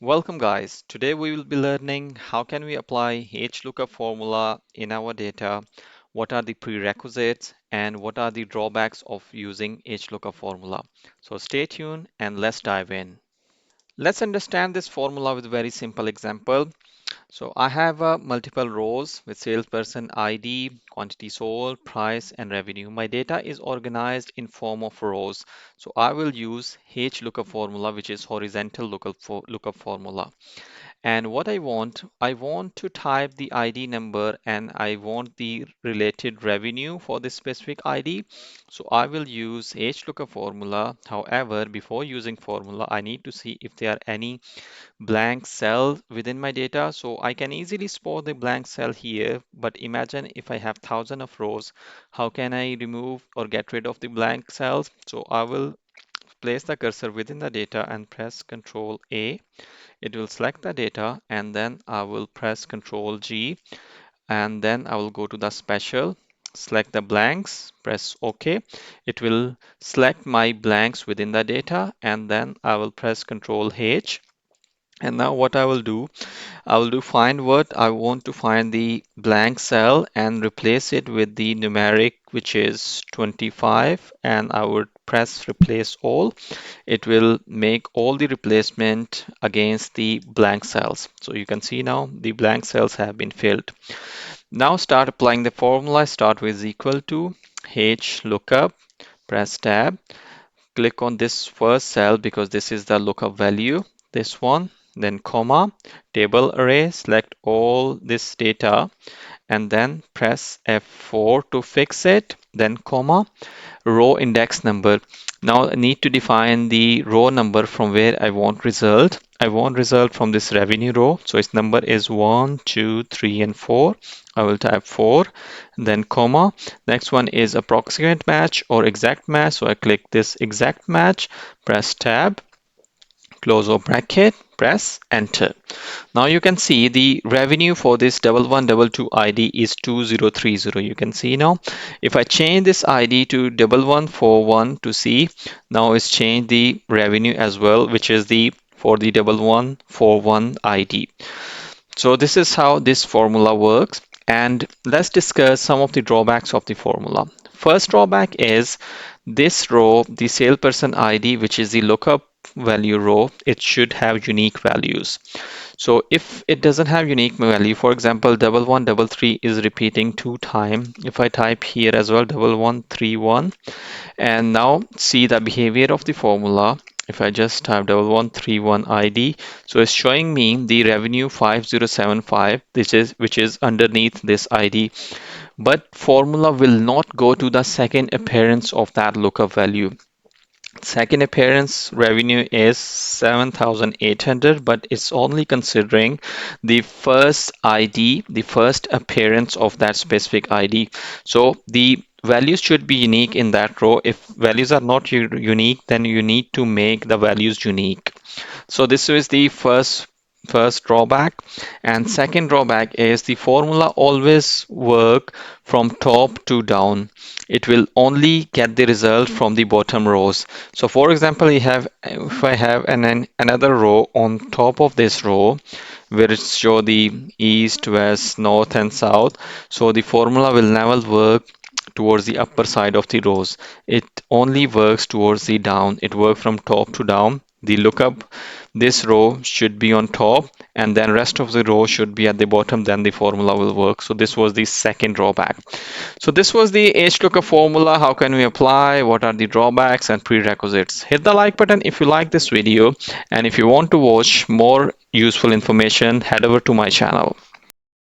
Welcome guys. Today we will be learning how can we apply Hlookup formula in our data, what are the prerequisites and what are the drawbacks of using Hlookup formula. So stay tuned and let's dive in. Let's understand this formula with a very simple example. So I have multiple rows with salesperson ID, quantity sold, price, and revenue. My data is organized in form of rows. So I will use Hlookup formula, which is horizontal lookup formula. And what I want to type the ID number and I want the related revenue for this specific ID. So I will use HLOOKUP formula. However, before using formula, I need to see if there are any blank cells within my data. So I can easily spot the blank cell here, but imagine if I have thousands of rows, how can I remove or get rid of the blank cells? So I will place the cursor within the data and press Ctrl A. It will select the data and then I will press Ctrl G and then I will go to the special, select the blanks, press OK. It will select my blanks within the data and then I will press Ctrl H. And now what I will do find what I want to find the blank cell and replace it with the numeric, which is 25, and I would press replace all. It will make all the replacement against the blank cells. So you can see now the blank cells have been filled. Now start applying the formula. Start with equal to H lookup, press tab, click on this first cell because this is the lookup value, this one, then comma, table array, select all this data and then press F4 to fix it, then comma, row index number. Now I need to define the row number from where I want result. I want result from this revenue row. So its number is 1, 2, 3, and 4. I will type 4, then comma. Next one is approximate match or exact match. So I click this exact match, press tab, close or bracket, press enter. Now you can see the revenue for this 1122 ID is 2030. You can see now if I change this ID to 1141 to see, now it's changed the revenue as well, which is the for the 1141 ID. So this is how this formula works. And let's discuss some of the drawbacks of the formula. First drawback is this row, the salesperson ID, which is the lookup value row, it should have unique values. So if it doesn't have unique value, for example, 1133 is repeating 2 times. If I type here as well 1131 and now see the behavior of the formula. If I just type 1131 ID, so it's showing me the revenue 5075, which is underneath this ID. But formula will not go to the second appearance of that lookup value. Second appearance revenue is 7,800, but it's only considering the first ID, the first appearance of that specific ID. So the values should be unique in that row. If values are not unique, then you need to make the values unique. So this is the first drawback. And second drawback is the formula always work from top to down. It will only get the result from the bottom rows. So for example, if I have another row on top of this row where it show the east, west, north and south, so the formula will never work towards the upper side of the rows. It only works towards the down. It works from top to down. The lookup, this row should be on top and then rest of the row should be at the bottom, then the formula will work. So this was the second drawback. So this was the HLOOKUP formula. How can we apply? What are the drawbacks and prerequisites? Hit the like button if you like this video, and if you want to watch more useful information, head over to my channel.